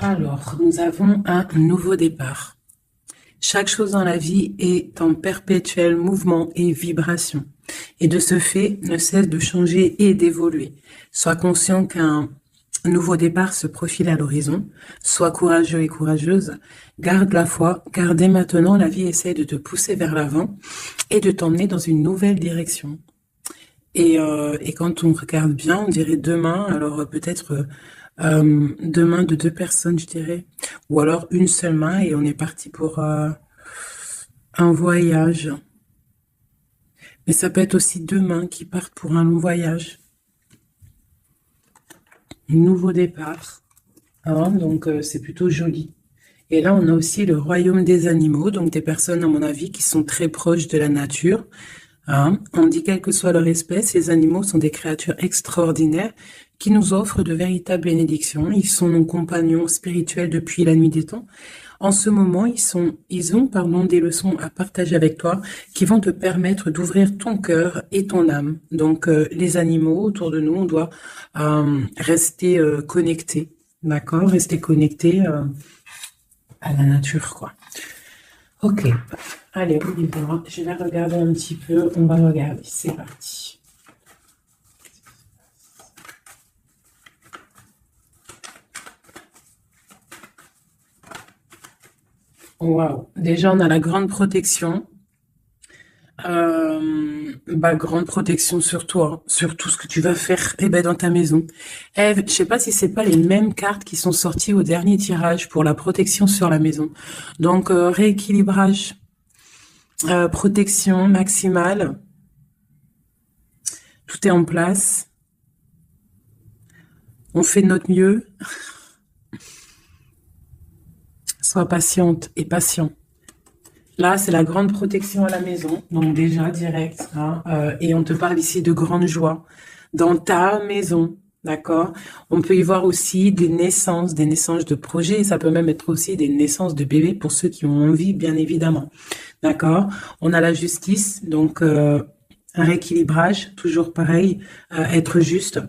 Alors, nous avons un nouveau départ. Chaque chose dans la vie est en perpétuel mouvement et vibration, et de ce fait ne cesse de changer et d'évoluer. Sois conscient qu'un nouveau départ se profile à l'horizon. Sois courageux et courageuse. Garde la foi, car dès maintenant, la vie essaie de te pousser vers l'avant et de t'emmener dans une nouvelle direction. Et quand on regarde bien, on dirait deux mains, alors peut-être deux mains de deux personnes, je dirais, ou alors une seule main et on est parti pour un voyage. Mais ça peut être aussi deux mains qui partent pour un long voyage. Un nouveau départ. Hein, donc c'est plutôt joli. Et là, on a aussi le royaume des animaux, donc des personnes, à mon avis, qui sont très proches de la nature. Hein. On dit quelle que soit leur espèce, les animaux sont des créatures extraordinaires qui nous offrent de véritables bénédictions. Ils sont nos compagnons spirituels depuis la nuit des temps. En ce moment, ils ont des leçons à partager avec toi qui vont te permettre d'ouvrir ton cœur et ton âme. Donc, les animaux autour de nous, on doit rester connectés, d'accord? Rester connectés à la nature, quoi. Ok, allez, on y va. Je vais regarder un petit peu. On va regarder. C'est parti. Waouh. Déjà, on a la grande protection. Grande protection sur toi, sur tout ce que tu vas faire dans ta maison. Ève, je sais pas si c'est pas les mêmes cartes qui sont sorties au dernier tirage pour la protection sur la maison. Donc, rééquilibrage, protection maximale. Tout est en place. On fait de notre mieux. Sois patiente et patient. Là, c'est la grande protection à la maison, donc déjà direct. Hein, et on te parle ici de grande joie dans ta maison, d'accord? On peut y voir aussi des naissances de projets. Ça peut même être aussi des naissances de bébés pour ceux qui ont envie, bien évidemment. D'accord? On a la justice, donc un rééquilibrage, toujours pareil, être juste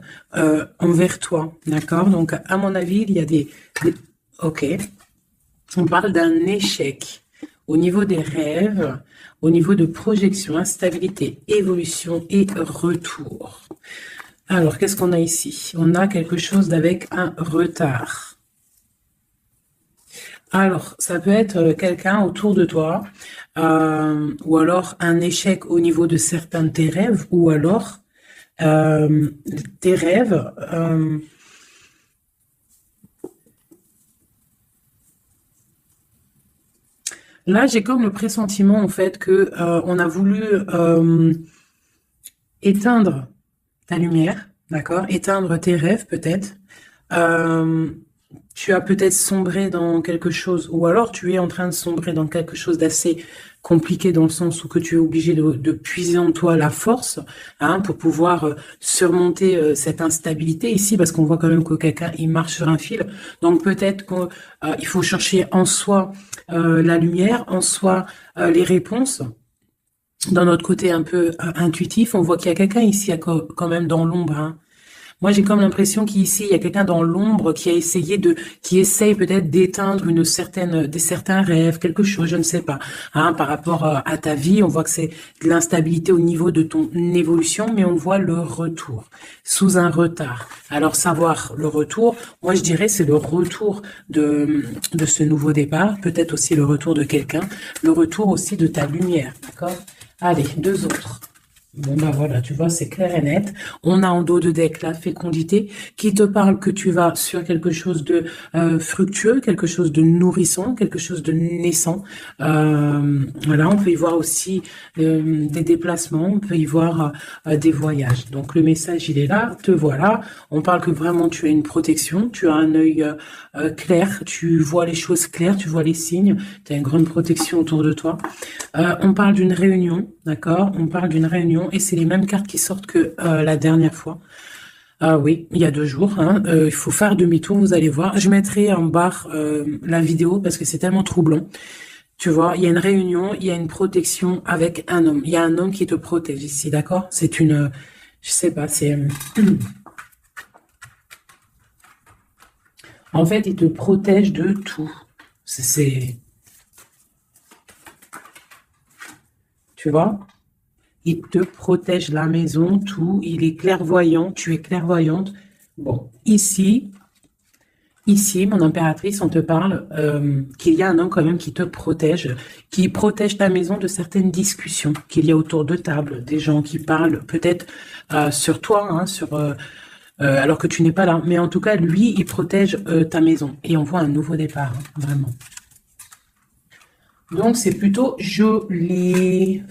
envers toi, d'accord? Donc, à mon avis, il y a Ok. On parle d'un échec au niveau des rêves, au niveau de projection, instabilité, évolution et retour. Alors, qu'est-ce qu'on a ici? On a quelque chose avec un retard. Alors, ça peut être quelqu'un autour de toi, ou alors un échec au niveau de certains de tes rêves, ou alors tes rêves... Là, j'ai comme le pressentiment, en fait, que on a voulu éteindre ta lumière, d'accord? Éteindre tes rêves, peut-être. Tu as peut-être sombré dans quelque chose, ou alors tu es en train de sombrer dans quelque chose d'assez compliqué dans le sens où que tu es obligé de puiser en toi la force, hein, pour pouvoir surmonter cette instabilité ici, parce qu'on voit quand même que quelqu'un, il marche sur un fil. Donc peut-être qu'il faut chercher en soi la lumière, en soi les réponses. Dans notre côté un peu intuitif, on voit qu'il y a quelqu'un ici quand même dans l'ombre, hein. Moi, j'ai comme l'impression qu'ici, il y a quelqu'un dans l'ombre qui essaye peut-être d'éteindre certains rêves, quelque chose, je ne sais pas, hein, par rapport à ta vie. On voit que c'est de l'instabilité au niveau de ton évolution, mais on voit le retour, sous un retard. Alors, savoir le retour, moi, je dirais, c'est le retour de ce nouveau départ, peut-être aussi le retour de quelqu'un, le retour aussi de ta lumière, d'accord? Allez, deux autres. Bon, bah voilà, tu vois, c'est clair et net. On a en dos de deck la fécondité qui te parle que tu vas sur quelque chose de fructueux, quelque chose de nourrissant, quelque chose de naissant. Voilà, on peut y voir aussi des déplacements, on peut y voir des voyages. Donc le message, il est là, te voilà. On parle que vraiment tu as une protection, tu as un œil clair, tu vois les choses claires, tu vois les signes, tu as une grande protection autour de toi. On parle d'une réunion, d'accord? On parle d'une réunion et c'est les mêmes cartes qui sortent que la dernière fois. Oui, il y a 2 jours. Hein, il faut faire demi-tour, vous allez voir. Je mettrai en barre la vidéo parce que c'est tellement troublant. Tu vois, il y a une réunion, il y a une protection avec un homme. Il y a un homme qui te protège ici, d'accord? C'est une... je sais pas, c'est... En fait, il te protège de tout. Tu vois? Il te protège la maison, tout. Il est clairvoyant, tu es clairvoyante. Bon, ici, mon impératrice, on te parle qu'il y a un homme quand même qui protège ta maison de certaines discussions qu'il y a autour de table, des gens qui parlent peut-être sur toi, hein, alors que tu n'es pas là. Mais en tout cas, lui, il protège ta maison. Et on voit un nouveau départ, hein, vraiment. Donc, c'est plutôt joli.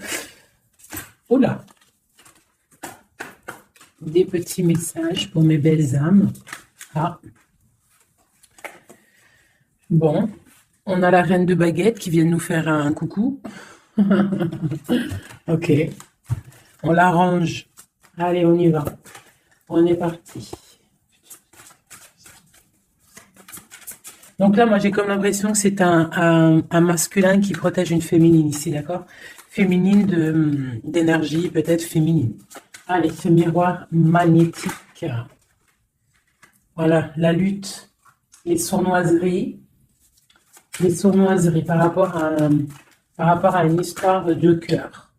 Oh là! Des petits messages pour mes belles âmes. Ah. Bon, on a la reine de baguette qui vient de nous faire un coucou. Ok. On l'arrange. Allez, on y va. On est parti. Donc là, moi, j'ai comme l'impression que c'est un masculin qui protège une féminine ici, d'accord? Féminine d'énergie, peut-être féminine. Allez, ce miroir magnétique. Voilà, la lutte, les sournoiseries par rapport à une histoire de cœur.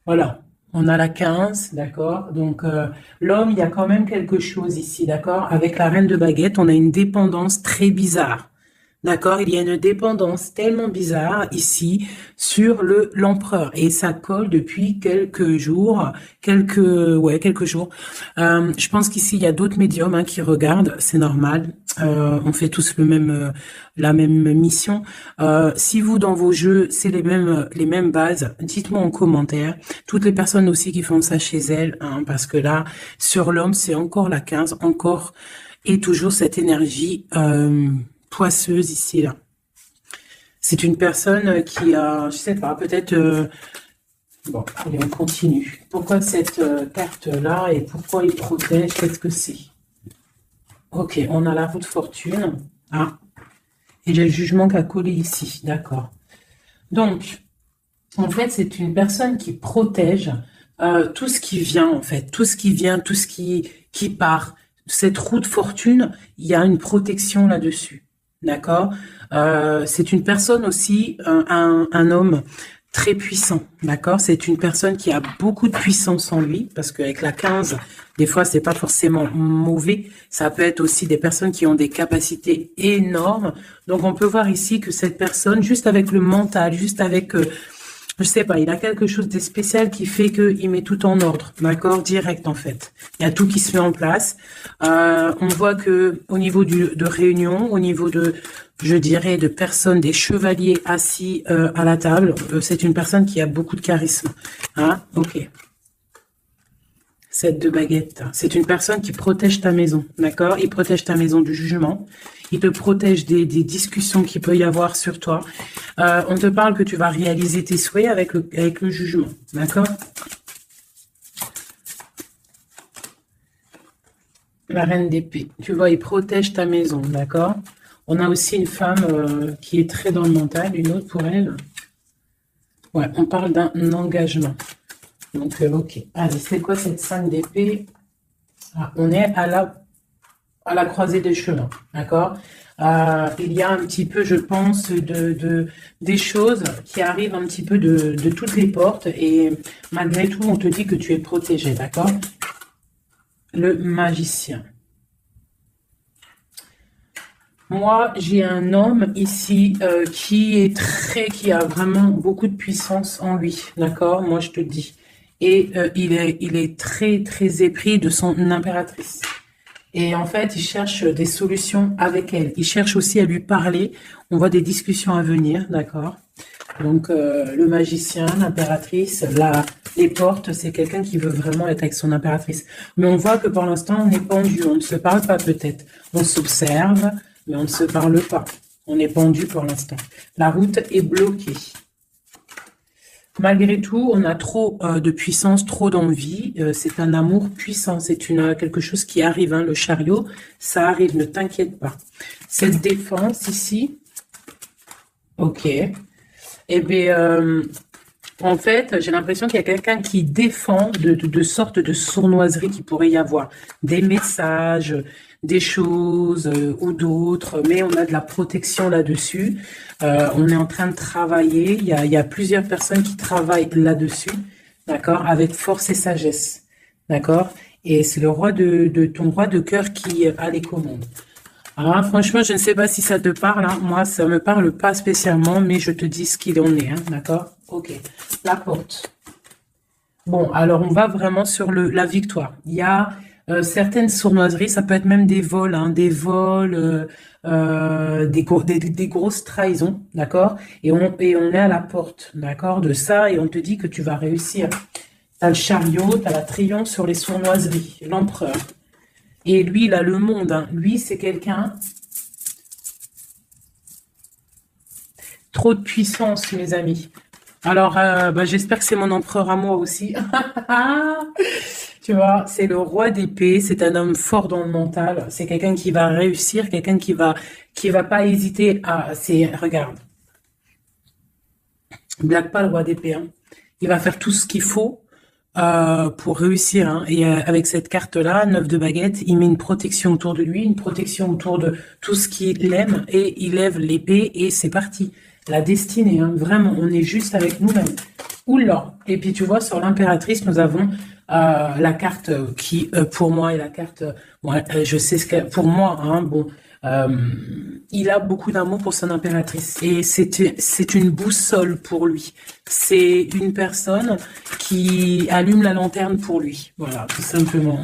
Voilà, on a la 15, d'accord? Donc, l'homme, il y a quand même quelque chose ici, d'accord? Avec la reine de baguette, on a une dépendance très bizarre. D'accord, il y a une dépendance tellement bizarre ici sur l'empereur et ça colle depuis quelques jours, quelques jours. Je pense qu'ici il y a d'autres médiums qui regardent, c'est normal. On fait tous la même mission. Si vous dans vos jeux c'est les mêmes bases, dites-moi en commentaire. Toutes les personnes aussi qui font ça chez elles, parce que là sur l'homme c'est encore la 15, encore et toujours cette énergie. Poisseuse ici, là. C'est une personne qui a, je sais pas, peut-être... bon, allez, on continue. Pourquoi cette carte-là et pourquoi il protège? Qu'est-ce que c'est? Ok, on a la roue de fortune. Ah, et j'ai le jugement qui a collé ici, d'accord. Donc, en fait, c'est une personne qui protège tout ce qui vient, en fait. Tout ce qui vient, tout ce qui part. Cette roue de fortune, il y a une protection là-dessus. D'accord, c'est une personne aussi, un homme très puissant, d'accord. C'est une personne qui a beaucoup de puissance en lui, parce qu'avec la 15, des fois, c'est pas forcément mauvais. Ça peut être aussi des personnes qui ont des capacités énormes. Donc, on peut voir ici que cette personne, juste avec le mental, juste avec... je sais pas, il a quelque chose de spécial qui fait qu'il met tout en ordre, d'accord, direct en fait. Il y a tout qui se met en place. On voit que au niveau de réunion, au niveau de, je dirais, de personnes, des chevaliers assis à la table, c'est une personne qui a beaucoup de charisme. Hein, ok. 7 de baguette. C'est une personne qui protège ta maison, d'accord? Il protège ta maison du jugement. Il te protège des discussions qu'il peut y avoir sur toi. On te parle que tu vas réaliser tes souhaits avec le jugement, d'accord? La reine d'épée. Tu vois, il protège ta maison, d'accord? On a aussi une femme qui est très dans le mental, une autre pour elle. Ouais, on parle d'un engagement. Donc, ok. Allez, c'est quoi cette 5 d'épée? On est à la croisée des chemins, d'accord? Il y a un petit peu, je pense, des choses qui arrivent un petit peu de toutes les portes et malgré tout, on te dit que tu es protégé, d'accord? Le magicien. Moi, j'ai un homme ici qui a vraiment beaucoup de puissance en lui, d'accord? Moi, je te le dis. Et il est très, très épris de son impératrice. Et en fait, il cherche des solutions avec elle. Il cherche aussi à lui parler. On voit des discussions à venir, d'accord? Donc, le magicien, l'impératrice, les portes, c'est quelqu'un qui veut vraiment être avec son impératrice. Mais on voit que pour l'instant, on est pendu. On ne se parle pas peut-être. On s'observe, mais on ne se parle pas. On est pendu pour l'instant. La route est bloquée. Malgré tout, on a trop de puissance, trop d'envie. C'est un amour puissant. C'est quelque chose qui arrive. Le chariot, ça arrive. Ne t'inquiète pas. Cette défense ici, ok. Eh bien, en fait, j'ai l'impression qu'il y a quelqu'un qui défend de sortes de sournoiseries qu'il pourrait y avoir. Des messages, des choses ou d'autres, mais on a de la protection là-dessus. On est en train de travailler. Il y a plusieurs personnes qui travaillent là-dessus, d'accord, avec force et sagesse, d'accord. Et c'est le roi de ton roi de cœur qui a les commandes. Ah, franchement, je ne sais pas si ça te parle, hein. Moi, ça me parle pas spécialement, mais je te dis ce qu'il en est, hein, d'accord? Ok. La porte. Bon, alors on va vraiment sur la victoire. Il y a certaines sournoiseries, ça peut être même des vols, hein, des vols, des grosses trahisons, d'accord? Et on est à la porte, d'accord, de ça, et on te dit que tu vas réussir. T'as le chariot, t'as la triomphe sur les sournoiseries, l'empereur. Et lui, il a le monde, hein. Lui, c'est quelqu'un... Trop de puissance, mes amis. Alors, j'espère que c'est mon empereur à moi aussi. Tu vois, c'est le roi d'épée, c'est un homme fort dans le mental, c'est quelqu'un qui va réussir, quelqu'un qui va pas hésiter regarde, blague pas le roi d'épée, hein. Il va faire tout ce qu'il faut pour réussir, hein. Et avec cette carte-là, 9 de baguette, il met une protection autour de lui, une protection autour de tout ce qu'il aime, et il lève l'épée, et c'est parti. La destinée, hein, vraiment, on est juste avec nous-mêmes. Oula. Et puis tu vois, sur l'impératrice, nous avons la carte qui, pour moi, est la carte... je sais ce que... Pour moi, hein, bon... il a beaucoup d'amour pour son impératrice. Et c'est une boussole pour lui. C'est une personne qui allume la lanterne pour lui. Voilà, tout simplement.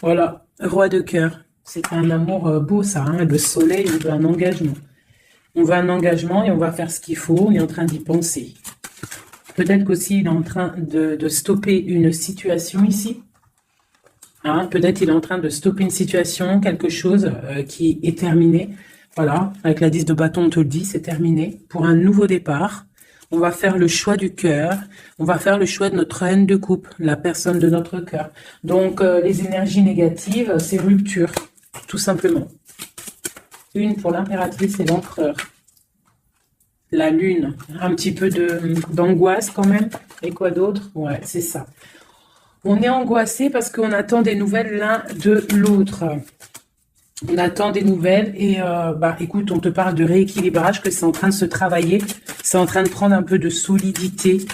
Voilà, roi de cœur. C'est un amour beau, ça, hein. Le soleil, on veut un engagement. On veut un engagement et on va faire ce qu'il faut. On est en train d'y penser. Peut-être qu'aussi il est en train de stopper une situation ici. Hein, peut-être il est en train de stopper une situation, quelque chose qui est terminé. Voilà, avec la 10 de bâton, on te le dit, c'est terminé. Pour un nouveau départ, on va faire le choix du cœur. On va faire le choix de notre reine de coupe, la personne de notre cœur. Donc, les énergies négatives, c'est rupture, tout simplement. Une pour l'impératrice et l'empereur. La lune, un petit peu d'angoisse quand même. Et quoi d'autre? Ouais, c'est ça. On est angoissé parce qu'on attend des nouvelles l'un de l'autre. On attend des nouvelles et écoute, on te parle de rééquilibrage, que c'est en train de se travailler. C'est en train de prendre un peu de solidité.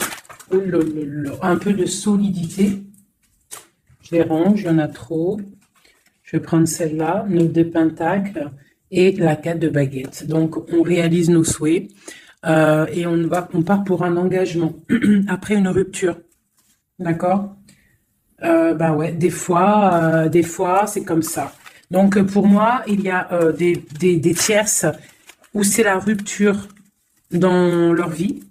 Un peu de solidité. Je les range, il y en a trop. Je vais prendre celle-là, 9 de pentacle et la 4 de baguette. Donc, on réalise nos souhaits. Et on part pour un engagement après une rupture, d'accord? Ouais, des fois c'est comme ça. Donc pour moi, il y a des tierces où c'est la rupture dans leur vie.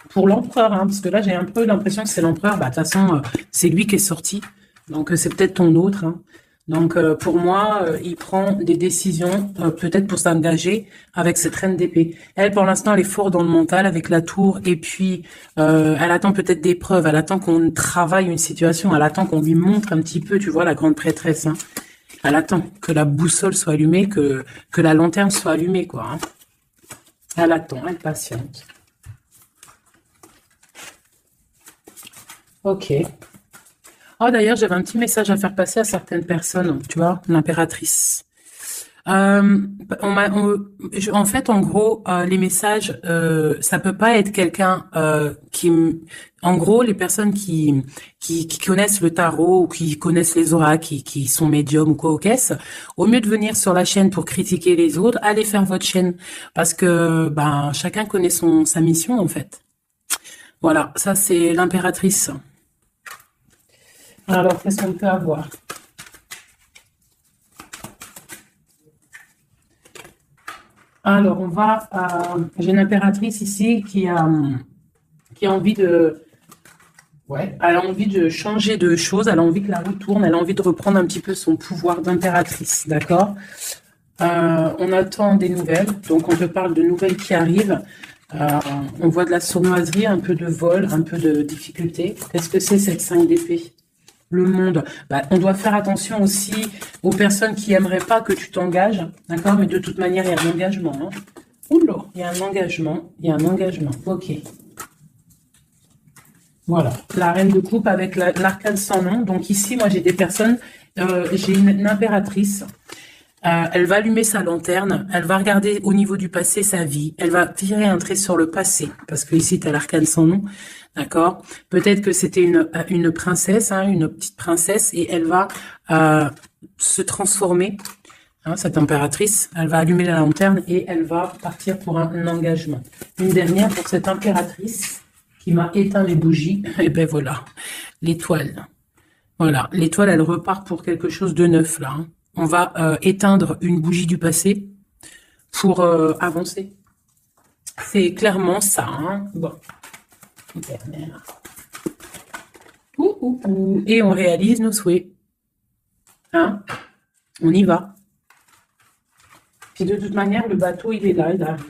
Pour l'empereur, hein, parce que là j'ai un peu l'impression que c'est l'empereur. De toute façon, c'est lui qui est sorti. Donc c'est peut-être ton autre, hein. Donc, pour moi, il prend des décisions, peut-être pour s'engager avec cette reine d'épée. Elle, pour l'instant, elle est forte dans le mental avec la tour. Et puis, elle attend peut-être des preuves. Elle attend qu'on travaille une situation. Elle attend qu'on lui montre un petit peu, tu vois, la grande prêtresse, hein. Elle attend que la boussole soit allumée, que la lanterne soit allumée, quoi, hein. Elle attend, elle patiente. Ok. Oh, d'ailleurs, j'avais un petit message à faire passer à certaines personnes, tu vois, l'impératrice. En fait, en gros, les messages, ça peut pas être quelqu'un en gros, les personnes qui connaissent le tarot ou qui connaissent les oracles, qui sont médiums ou quoi aux caisses, au mieux de venir sur la chaîne pour critiquer les autres, allez faire votre chaîne, parce que chacun connaît sa mission en fait. Voilà, ça c'est l'impératrice. Alors, qu'est-ce qu'on peut avoir? Alors, j'ai une impératrice ici qui a envie elle a envie de changer de choses, elle a envie que la roue tourne, elle a envie de reprendre un petit peu son pouvoir d'impératrice, d'accord? On attend des nouvelles, donc on te parle de nouvelles qui arrivent. On voit de la sournoiserie, un peu de vol, un peu de difficulté. Qu'est-ce que c'est cette 5 d'épée? Le monde. On doit faire attention aussi aux personnes qui n'aimeraient pas que tu t'engages, d'accord? Mais de toute manière, il y a un engagement, hein. Oula, il y a un engagement, ok. Voilà, la reine de coupe avec l'arcane sans nom. Donc ici, moi, j'ai des personnes, j'ai une impératrice. Elle va allumer sa lanterne, elle va regarder au niveau du passé sa vie, elle va tirer un trait sur le passé, parce que ici, tu as l'arcane sans nom, d'accord? Peut-être que c'était une princesse, hein, une petite princesse, et elle va se transformer, hein, cette impératrice, elle va allumer la lanterne et elle va partir pour un engagement. Une dernière pour cette impératrice qui m'a éteint les bougies, et ben voilà, l'étoile. Voilà, l'étoile, elle repart pour quelque chose de neuf, là, hein. On va éteindre une bougie du passé pour avancer. C'est clairement ça, hein. Bon. Et on réalise nos souhaits. Hein? On y va. Puis de toute manière, le bateau, il est là, il arrive.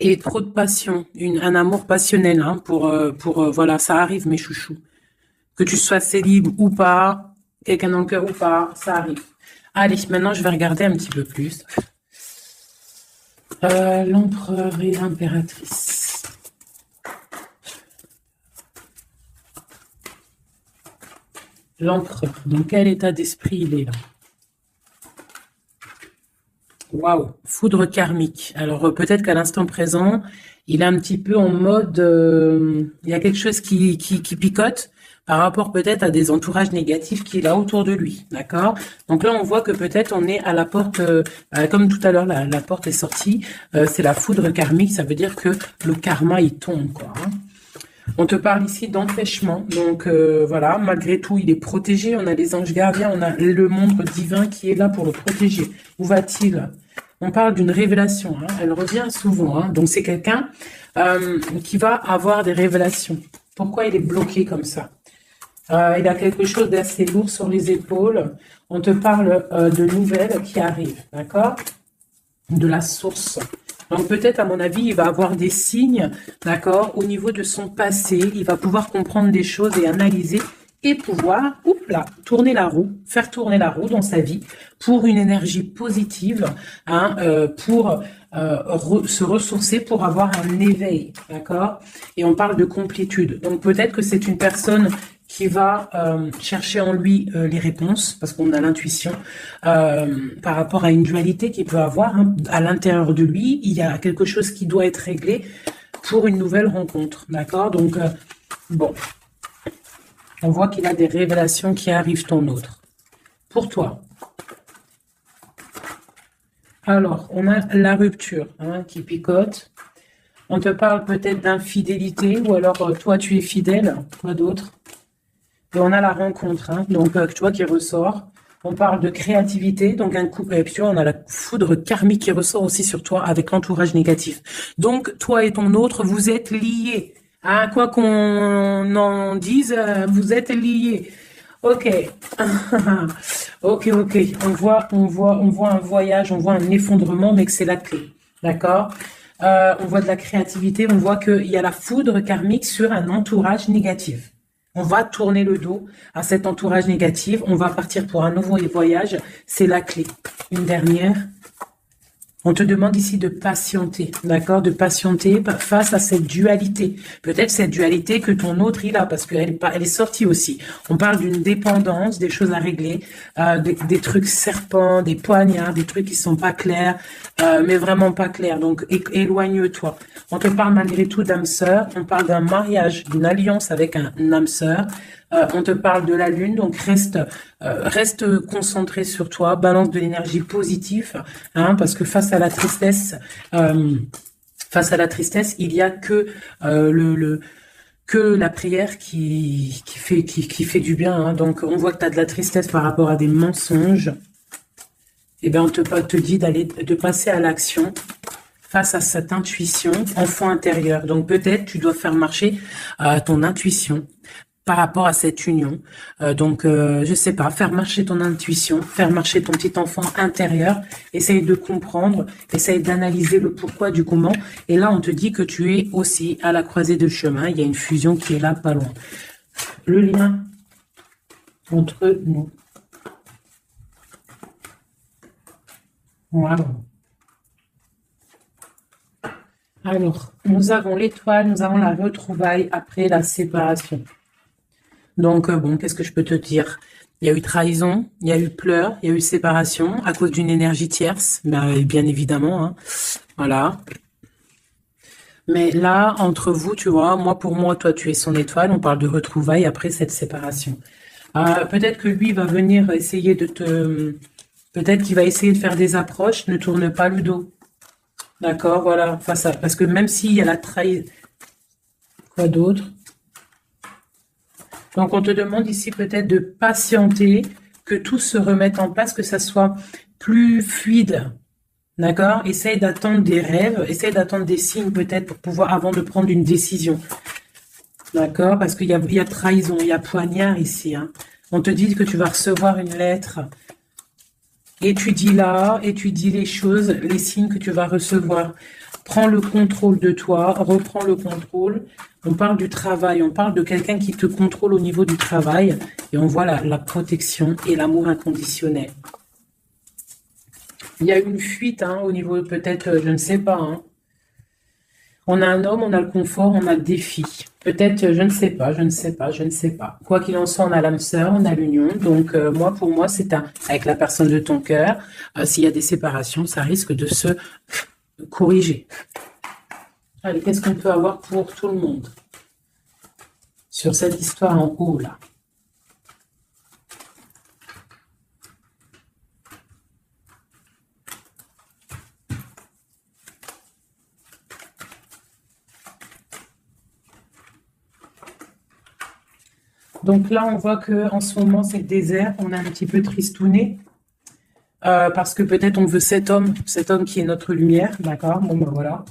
Et trop de passion, un amour passionnel, hein, voilà, ça arrive, mes chouchous. Que tu sois célib ou pas, quelqu'un dans le cœur ou pas, ça arrive. Allez, maintenant, je vais regarder un petit peu plus. L'empereur et l'impératrice. L'empereur, dans quel état d'esprit il est là? Waouh, foudre karmique. Alors peut-être qu'à l'instant présent, il est un petit peu en mode, il y a quelque chose qui picote par rapport peut-être à des entourages négatifs qu'il a autour de lui, d'accord? Donc là, on voit que peut-être on est à la porte, comme tout à l'heure, la porte est sortie, c'est la foudre karmique, ça veut dire que le karma, il tombe, quoi, hein. On te parle ici d'empêchement, donc voilà, malgré tout, il est protégé, on a les anges gardiens, on a le monde divin qui est là pour le protéger. Où va-t-il? On parle d'une révélation, hein, elle revient souvent, hein, donc c'est quelqu'un qui va avoir des révélations. Pourquoi il est bloqué comme ça? Il a quelque chose d'assez lourd sur les épaules, on te parle de nouvelles qui arrivent, d'accord? De la source. Donc peut-être, à mon avis, il va avoir des signes, d'accord, au niveau de son passé. Il va pouvoir comprendre des choses et analyser et pouvoir, tourner la roue, faire tourner la roue dans sa vie pour une énergie positive, hein, pour se ressourcer, pour avoir un éveil, d'accord? Et on parle de complétude. Donc peut-être que c'est une personne qui va chercher en lui les réponses, parce qu'on a l'intuition, par rapport à une dualité qu'il peut avoir, hein, à l'intérieur de lui, il y a quelque chose qui doit être réglé pour une nouvelle rencontre, d'accord? Donc, bon, on voit qu'il a des révélations qui arrivent ton autre. Pour toi. Alors, on a la rupture, hein, qui picote. On te parle peut-être d'infidélité, ou alors toi tu es fidèle, quoi d'autre? Et on a la rencontre, hein, donc tu vois qui ressort. On parle de créativité, donc un coup, et puis tu vois, on a la foudre karmique qui ressort aussi sur toi avec l'entourage négatif. Donc toi et ton autre, vous êtes liés. Hein, quoi qu'on en dise, vous êtes liés. Ok, ok. On voit un voyage, on voit un effondrement, mais que c'est la clé, d'accord? On voit de la créativité, on voit qu'il y a la foudre karmique sur un entourage négatif. On va tourner le dos à cet entourage négatif. On va partir pour un nouveau voyage. C'est la clé. Une dernière. On te demande ici de patienter, d'accord? De patienter face à cette dualité. Peut-être cette dualité que ton autre, il a, parce qu'elle est sortie aussi. On parle d'une dépendance, des choses à régler, des trucs serpents, des poignards, des trucs qui sont pas clairs, mais vraiment pas clairs. Donc, éloigne-toi. On te parle malgré tout d'âme sœur. On parle d'un mariage, d'une alliance avec un âme sœur. On te parle de la lune, donc reste concentré sur toi, balance de l'énergie positive, hein, parce que face à la tristesse, il y a que que la prière qui fait du bien, hein. Donc on voit que tu as de la tristesse par rapport à des mensonges. Et bien on te dit de passer à l'action face à cette intuition, enfant intérieur. Donc peut-être tu dois faire marcher ton intuition par rapport à cette union. Je sais pas, faire marcher ton intuition, faire marcher ton petit enfant intérieur, essaye de comprendre, essaye d'analyser le pourquoi du comment. Et là, on te dit que tu es aussi à la croisée de chemin. Il y a une fusion qui est là, pas loin. Le lien entre nous. Wow. Alors, nous avons l'étoile, nous avons la retrouvaille après la séparation. Donc, bon, qu'est-ce que je peux te dire? Il y a eu trahison, il y a eu pleurs, il y a eu séparation à cause d'une énergie tierce, bien évidemment, hein. Voilà. Mais là, entre vous, tu vois, moi pour moi, toi tu es son étoile, on parle de retrouvailles après cette séparation. Peut-être que lui va venir essayer de te... Peut-être qu'il va essayer de faire des approches, ne tourne pas le dos. D'accord, voilà, face à... Parce que même s'il y a la trahison... Quoi d'autre? Donc on te demande ici peut-être de patienter, que tout se remette en place, que ça soit plus fluide. D'accord? Essaye d'attendre des rêves, essaye d'attendre des signes peut-être pour pouvoir, avant de prendre une décision. D'accord? Parce qu'il y a trahison, il y a poignard ici, hein. On te dit que tu vas recevoir une lettre. Étudie-la, étudie les choses, les signes que tu vas recevoir. Prends le contrôle de toi, reprends le contrôle. On parle du travail, on parle de quelqu'un qui te contrôle au niveau du travail. Et on voit la protection et l'amour inconditionnel. Il y a une fuite, hein, au niveau peut-être, je ne sais pas, hein. On a un homme, on a le confort, on a le défi. Peut-être, je ne sais pas, je ne sais pas, je ne sais pas. Quoi qu'il en soit, on a l'âme sœur, on a l'union. Donc, moi, pour moi, c'est avec la personne de ton cœur. S'il y a des séparations, ça risque de se corriger. Allez, qu'est-ce qu'on peut avoir pour tout le monde sur cette histoire en haut, là? Donc là, on voit que en ce moment, c'est le désert. On est un petit peu tristouné. Parce que peut-être on veut cet homme qui est notre lumière. D'accord? Bon, ben voilà.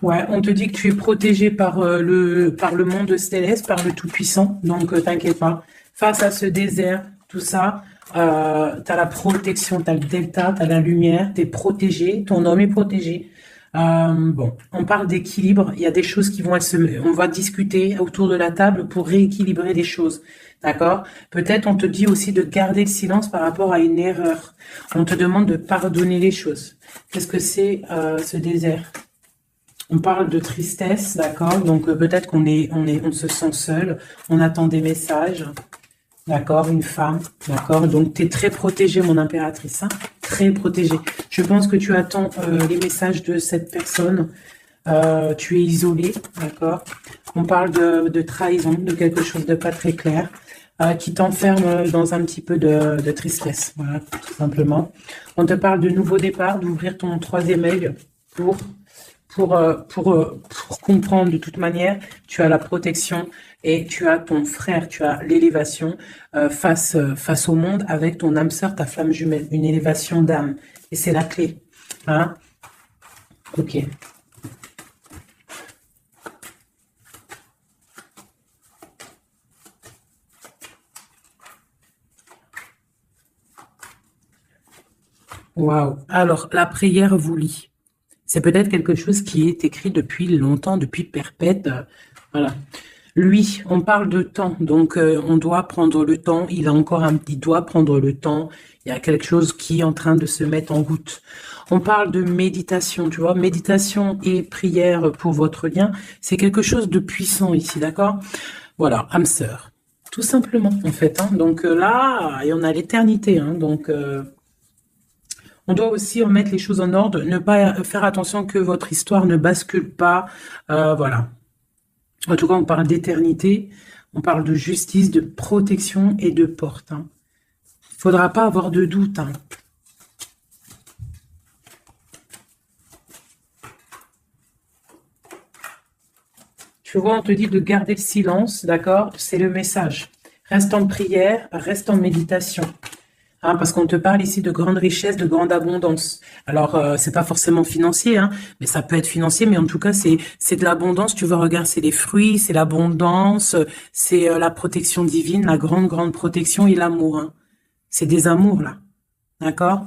Ouais, on te dit que tu es protégé par le monde céleste, par le Tout-Puissant. Donc, t'inquiète pas. Face à ce désert, tout ça, t'as la protection, t'as le delta, t'as la lumière, t'es protégé, ton homme est protégé. Bon, on parle d'équilibre. Il y a des choses qui vont on va discuter autour de la table pour rééquilibrer les choses. D'accord? Peut-être on te dit aussi de garder le silence par rapport à une erreur. On te demande de pardonner les choses. Qu'est-ce que c'est ce désert? On parle de tristesse, d'accord? Donc peut-être on se sent seul, on attend des messages, d'accord? Une femme, d'accord? Donc tu es très protégée, mon impératrice, hein? Très protégée. Je pense que tu attends les messages de cette personne. Tu es isolée, d'accord? On parle de trahison, de quelque chose de pas très clair, qui t'enferme dans un petit peu de tristesse, voilà, tout simplement. On te parle de nouveau départ, d'ouvrir ton troisième œil pour comprendre de toute manière, tu as la protection et tu as ton frère, tu as l'élévation face au monde avec ton âme sœur, ta flamme jumelle, une élévation d'âme. Et c'est la clé. Hein? Ok. Waouh. Alors, la prière vous lie. C'est peut-être quelque chose qui est écrit depuis longtemps, depuis perpète. Voilà. Lui, on parle de temps, donc on doit prendre le temps. Il doit prendre le temps. Il y a quelque chose qui est en train de se mettre en route. On parle de méditation, tu vois. Méditation et prière pour votre lien, c'est quelque chose de puissant ici, d'accord? Voilà, âme sœur. Tout simplement, en fait. Hein. Donc là, et on a l'éternité. Hein, donc... on doit aussi remettre les choses en ordre, ne pas faire attention que votre histoire ne bascule pas. Voilà. En tout cas, on parle d'éternité, on parle de justice, de protection et de porte. Hein. Il ne faudra pas avoir de doute. Hein. Tu vois, on te dit de garder le silence, d'accord? C'est le message. Reste en prière, reste en méditation. Hein, parce qu'on te parle ici de grande richesse, de grande abondance. Alors, c'est pas forcément financier, hein, mais ça peut être financier, mais en tout cas, c'est de l'abondance. Tu vas regarder, c'est les fruits, c'est l'abondance, c'est la protection divine, la grande protection et l'amour. Hein. C'est des amours, là. D'accord?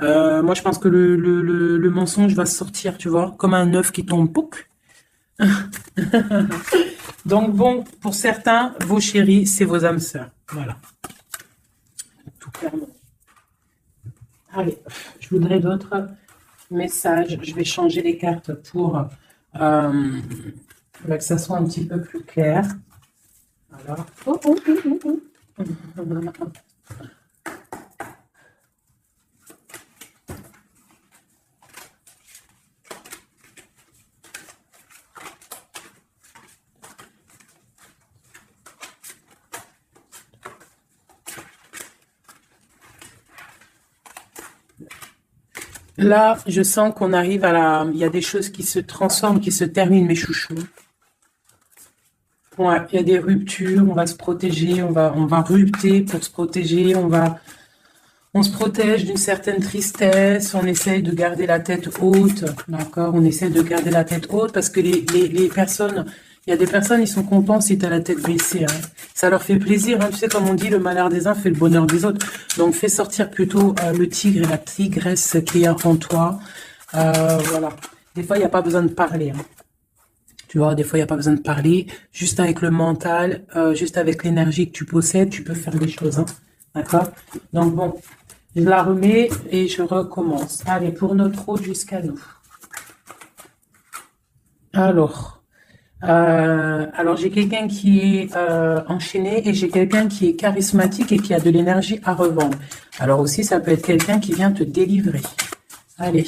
Moi, je pense que le mensonge va sortir, tu vois, comme un œuf qui tombe, pouc. Donc, bon, pour certains, vos chéris, c'est vos âmes sœurs. Voilà. Tout clairement. Allez, je voudrais d'autres message. Je vais changer les cartes pour que ça soit un petit peu plus clair. Alors, là, je sens qu'on arrive à la... Il y a des choses qui se transforment, qui se terminent, mes chouchous. Ouais, il y a des ruptures, on va se protéger, on va rupter pour se protéger, on se protège d'une certaine tristesse, on essaye de garder la tête haute, d'accord? On essaie de garder la tête haute parce que les personnes, il y a des personnes, ils sont contents si tu as la tête baissée, hein. Ça leur fait plaisir, hein. Tu sais, comme on dit, le malheur des uns fait le bonheur des autres. Donc, fais sortir plutôt le tigre et la tigresse qui est en toi. Voilà. Des fois, il n'y a pas besoin de parler, hein. Tu vois, des fois, il n'y a pas besoin de parler. Juste avec le mental, juste avec l'énergie que tu possèdes, tu peux faire des choses, hein. D'accord? Donc, bon, je la remets et je recommence. Allez, pour notre eau jusqu'à nous. Alors j'ai quelqu'un qui est enchaîné et j'ai quelqu'un qui est charismatique et qui a de l'énergie à revendre. Alors aussi, ça peut être quelqu'un qui vient te délivrer. Allez.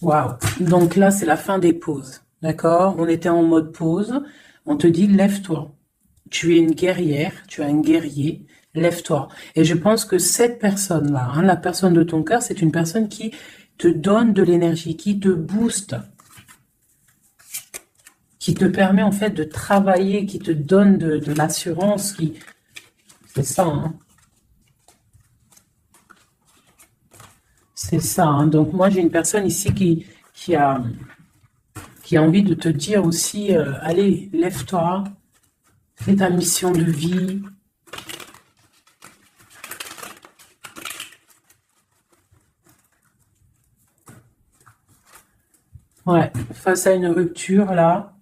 Waouh. Donc là, c'est la fin des pauses. D'accord? On était en mode pause. On te dit, lève-toi. Tu es une guerrière, tu es un guerrier. Lève-toi. Et je pense que cette personne-là, hein, la personne de ton cœur, c'est une personne qui te donne de l'énergie, qui te booste, qui te permet en fait de travailler, qui te donne de l'assurance, c'est ça, hein. C'est ça, hein. Donc moi j'ai une personne ici qui a envie de te dire aussi, allez, lève-toi, fais ta mission de vie. Ouais, face à une rupture là,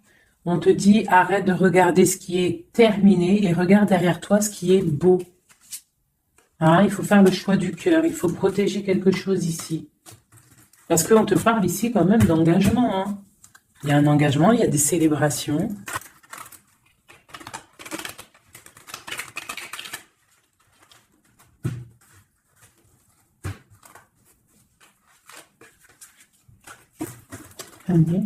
on te dit arrête de regarder ce qui est terminé et regarde derrière toi ce qui est beau. Hein, il faut faire le choix du cœur, il faut protéger quelque chose ici. Parce qu'on te parle ici quand même d'engagement, hein. Il y a un engagement, il y a des célébrations. Allez.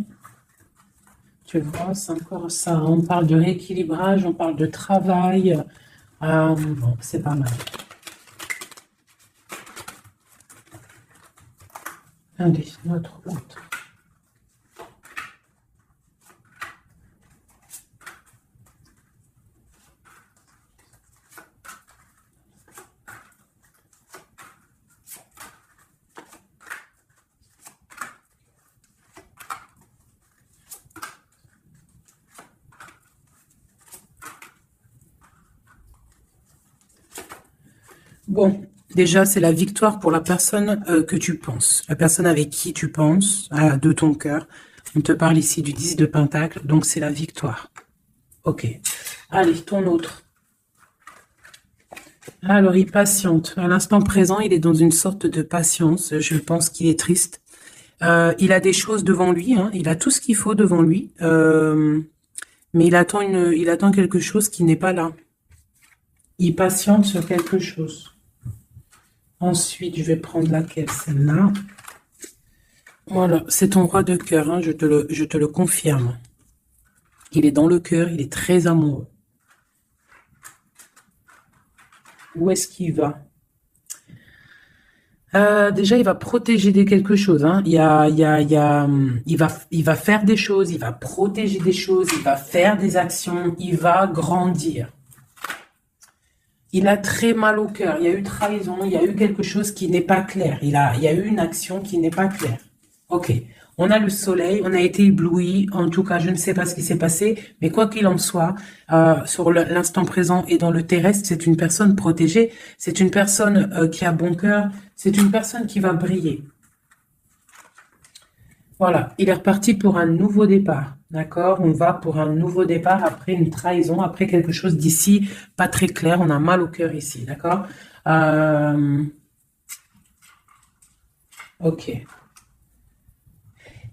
Tu vois, c'est encore ça. On parle de rééquilibrage, on parle de travail. Bon, c'est pas mal. Allez, notre autre. Bon, déjà, c'est la victoire pour la personne que tu penses. La personne avec qui tu penses, de ton cœur. On te parle ici du 10 de Pentacle, donc c'est la victoire. Ok. Allez, ton autre. Alors, il patiente. À l'instant présent, il est dans une sorte de patience. Je pense qu'il est triste. Il a des choses devant lui, hein. Il a tout ce qu'il faut devant lui. Mais il attend quelque chose qui n'est pas là. Il patiente sur quelque chose. Ensuite, je vais prendre laquelle, celle-là. Voilà, c'est ton roi de cœur, hein, je te le confirme. Il est dans le cœur, il est très amoureux. Où est-ce qu'il va? Déjà, il va protéger quelque chose, hein. Il va faire des choses, il va protéger des choses, il va faire des actions, il va grandir. Il a très mal au cœur. Il y a eu trahison, il y a eu quelque chose qui n'est pas clair. Il y a eu une action qui n'est pas claire. Ok. On a le soleil, on a été ébloui. En tout cas, je ne sais pas ce qui s'est passé, mais quoi qu'il en soit, sur l'instant présent et dans le terrestre, c'est une personne protégée. C'est une personne qui a bon cœur. C'est une personne qui va briller. Voilà, il est reparti pour un nouveau départ, d'accord? On va pour un nouveau départ après une trahison, après quelque chose d'ici, pas très clair, on a mal au cœur ici, d'accord? Ok.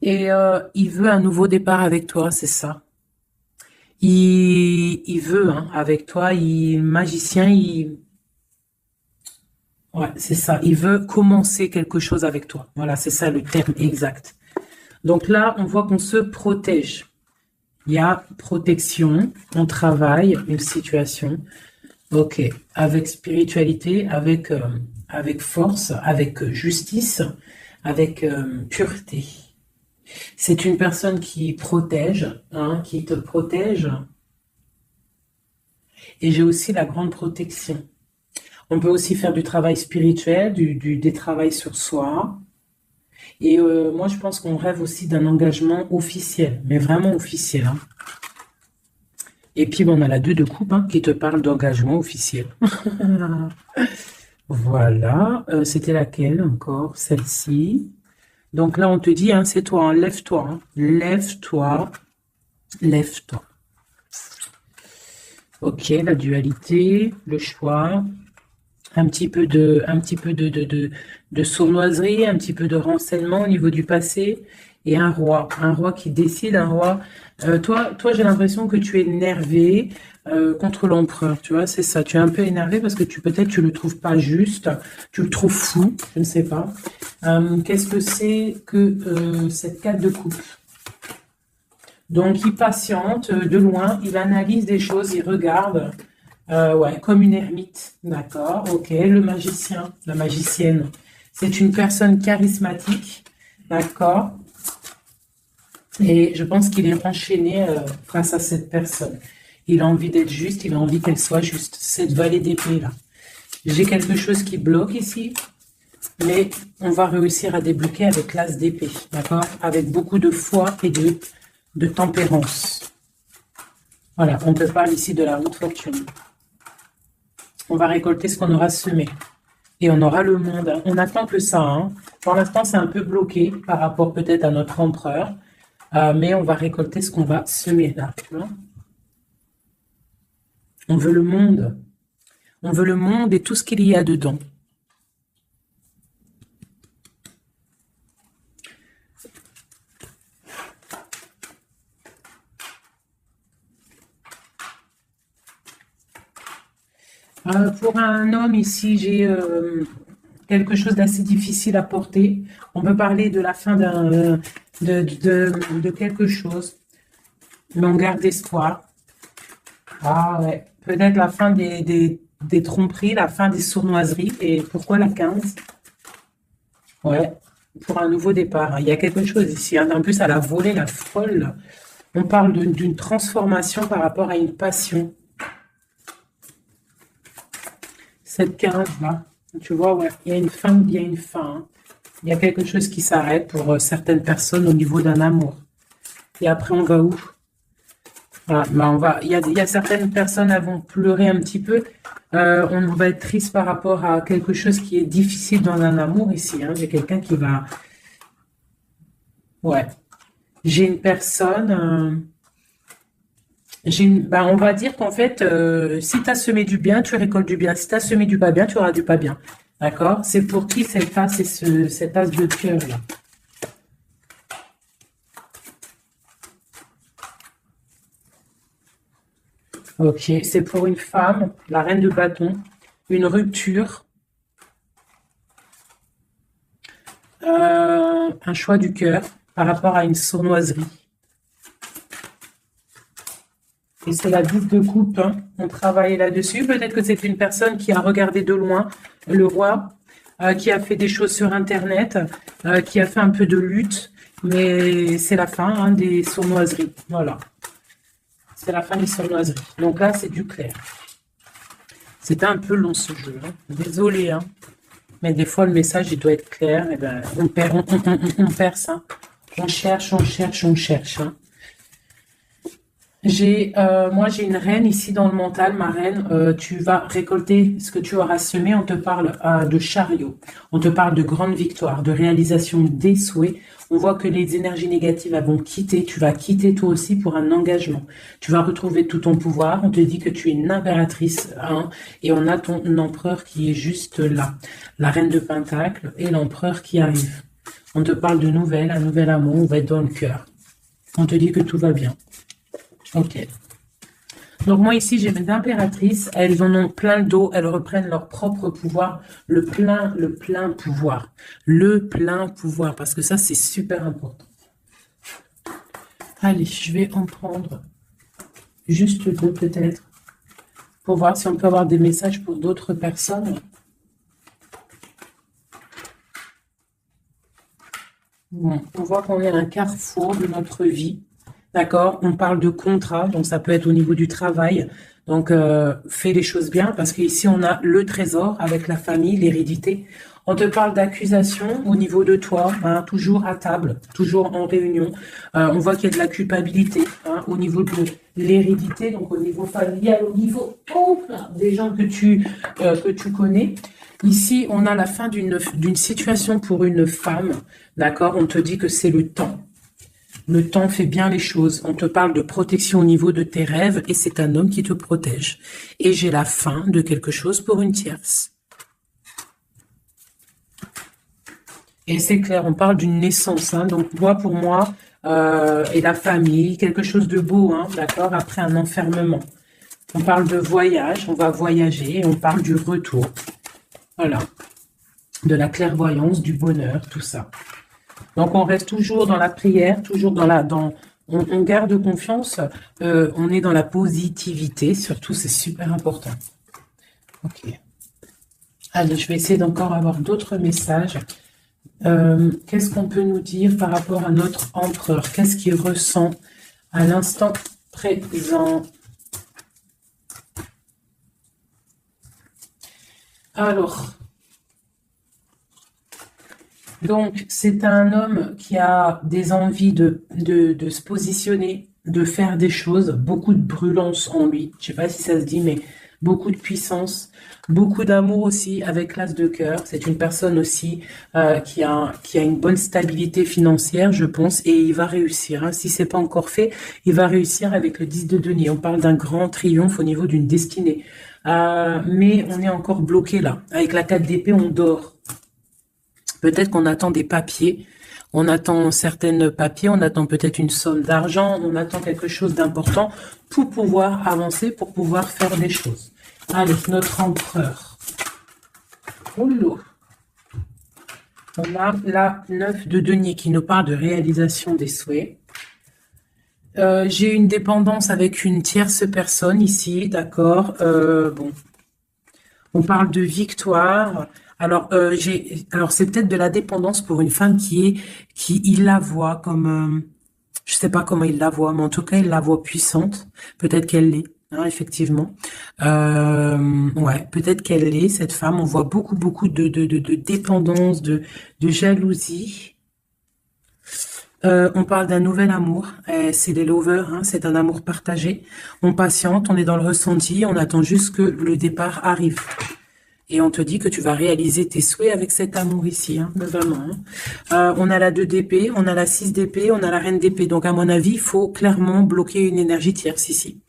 Et il veut un nouveau départ avec toi, c'est ça. Il veut, hein, avec toi, magicien, ouais, c'est ça. Il veut commencer quelque chose avec toi. Voilà, c'est ça le terme exact. Donc là, on voit qu'on se protège. Il y a protection, on travaille, une situation. Ok, avec spiritualité, avec force, avec justice, avec pureté. C'est une personne qui protège, hein, qui te protège. Et j'ai aussi la grande protection. On peut aussi faire du travail spirituel, des travails sur soi. Et moi, je pense qu'on rêve aussi d'un engagement officiel, mais vraiment officiel, hein. Et puis, bon, on a la 2 de coupe, hein, qui te parle d'engagement officiel. Voilà. C'était laquelle encore? Celle-ci. Donc là, on te dit, hein, c'est toi, hein, lève-toi, hein. Lève-toi, lève-toi. Ok, la dualité, le choix, un petit peu de sournoiserie, un petit peu de renseignement au niveau du passé, et un roi qui décide, un roi. Toi, j'ai l'impression que tu es énervé contre l'empereur, tu vois, c'est ça. Tu es un peu énervé parce que peut-être tu le trouves pas juste, tu le trouves fou, je ne sais pas. Qu'est-ce que c'est que cette 4 de coupe? Donc, il patiente de loin, il analyse des choses, il regarde, ouais, comme une ermite, d'accord, ok. Le magicien, la magicienne, c'est une personne charismatique, d'accord. Et je pense qu'il est enchaîné face à cette personne. Il a envie d'être juste, il a envie qu'elle soit juste. Cette vallée d'épée là. J'ai quelque chose qui bloque ici, mais on va réussir à débloquer avec l'as d'épée, d'accord, avec beaucoup de foi et de tempérance. Voilà, on te parle ici de la haute fortune. On va récolter ce qu'on aura semé. Et on aura le monde. On n'attend que ça, hein. Pour l'instant, c'est un peu bloqué par rapport peut-être à notre empereur. Mais on va récolter ce qu'on va semer là. Tu vois, on veut le monde. On veut le monde et tout ce qu'il y a dedans. Pour un homme ici, j'ai quelque chose d'assez difficile à porter. On peut parler de la fin de quelque chose, mais on garde espoir. Ah ouais, peut-être la fin des tromperies, la fin des sournoiseries. Et pourquoi la 15? Ouais, pour un nouveau départ. Il y a quelque chose ici, hein. En plus, elle a volé la folle. On parle d'une transformation par rapport à une passion. Cette 15 là, tu vois, ouais, il y a une fin, il y a une fin, hein. Il y a quelque chose qui s'arrête pour certaines personnes au niveau d'un amour. Et après, on va où? Voilà, bah il y a certaines personnes qui vont pleurer un petit peu. On va être triste par rapport à quelque chose qui est difficile dans un amour ici, hein. J'ai quelqu'un qui va... Ouais. J'ai une personne... on va dire qu'en fait, si tu as semé du bien, tu récoltes du bien. Si tu as semé du pas bien, tu auras du pas bien. D'accord? C'est pour qui cette as et cet as de cœur là? Ok, c'est pour une femme, la reine de bâton, une rupture, un choix du cœur par rapport à une sournoiserie. Et c'est la 10 de coupe, hein. On travaille là-dessus. Peut-être que c'est une personne qui a regardé de loin le roi, qui a fait des choses sur Internet, qui a fait un peu de lutte, mais c'est la fin, hein, des sournoiseries. Voilà. C'est la fin des sournoiseries. Donc là, c'est du clair. C'était un peu long ce jeu, hein. Désolé, hein. Mais des fois, le message, il doit être clair. Et ben, on perd ça. On cherche, on cherche, on cherche, hein. Moi, j'ai une reine ici dans le mental, ma reine. Tu vas récolter ce que tu auras semé. On te parle de chariot. On te parle de grande victoire, de réalisation des souhaits. On voit que les énergies négatives elles vont quitter. Tu vas quitter toi aussi pour un engagement. Tu vas retrouver tout ton pouvoir. On te dit que tu es une impératrice, hein, et on a ton empereur qui est juste là. La reine de Pentacle et l'empereur qui arrive. On te parle de nouvelles, un nouvel amour, on va être dans le cœur. On te dit que tout va bien. Ok. Donc moi ici, j'ai mes impératrices, elles en ont plein le dos, elles reprennent leur propre pouvoir, le plein pouvoir. Le plein pouvoir, parce que ça, c'est super important. Allez, je vais en prendre juste deux peut-être, pour voir si on peut avoir des messages pour d'autres personnes. Bon, on voit qu'on est à un carrefour de notre vie, d'accord? On parle de contrat, donc ça peut être au niveau du travail. Donc, fais les choses bien, parce qu'ici, on a le trésor avec la famille, l'hérédité. On te parle d'accusation au niveau de toi, hein, toujours à table, toujours en réunion. On voit qu'il y a de la culpabilité hein, au niveau de l'hérédité, donc au niveau familial, au niveau des gens que tu connais. Ici, on a la fin d'une situation pour une femme, d'accord? On te dit que c'est le temps. Le temps fait bien les choses. On te parle de protection au niveau de tes rêves et c'est un homme qui te protège. Et j'ai la fin de quelque chose pour une tierce. Et c'est clair, on parle d'une naissance. Hein, donc, pour moi, et la famille, quelque chose de beau, hein, d'accord, après un enfermement. On parle de voyage, on va voyager, on parle du retour. Voilà. De la clairvoyance, du bonheur, tout ça. Donc, on reste toujours dans la prière, toujours on garde confiance, on est dans la positivité, surtout, c'est super important. Ok. Allez, je vais essayer d'encore avoir d'autres messages. Qu'est-ce qu'on peut nous dire par rapport à notre empereur? Qu'est-ce qu'il ressent à l'instant présent? Alors, donc, c'est un homme qui a des envies de se positionner, de faire des choses, beaucoup de brûlance en lui. Je ne sais pas si ça se dit, mais beaucoup de puissance, beaucoup d'amour aussi avec l'as de cœur. C'est une personne aussi qui a une bonne stabilité financière, je pense, et il va réussir. Hein. Si ce n'est pas encore fait, il va réussir avec le 10 de denier. On parle d'un grand triomphe au niveau d'une destinée. Mais on est encore bloqué là. Avec la 4 d'épée, on dort. Peut-être qu'on attend des papiers, on attend certains papiers, on attend peut-être une somme d'argent, on attend quelque chose d'important pour pouvoir avancer, pour pouvoir faire des choses. Allez, notre empereur. Oulou. On a la 9 de denier qui nous parle de réalisation des souhaits. J'ai une dépendance avec une tierce personne ici, d'accord. Bon, on parle de victoire. Alors, c'est peut-être de la dépendance pour une femme qui il la voit comme, je sais pas comment il la voit, mais en tout cas, il la voit puissante. Peut-être qu'elle l'est, hein, effectivement. Ouais, peut-être qu'elle l'est, cette femme. On voit beaucoup de dépendance, de jalousie. On parle d'un nouvel amour. C'est les lovers, hein, c'est un amour partagé. On patiente, on est dans le ressenti, on attend juste que le départ arrive. Et on te dit que tu vas réaliser tes souhaits avec cet amour ici, hein, vraiment. Hein. On a la 2 d'épée, on a la 6 d'épée, on a la reine d'épée. Donc, à mon avis, il faut clairement bloquer une énergie tierce ici.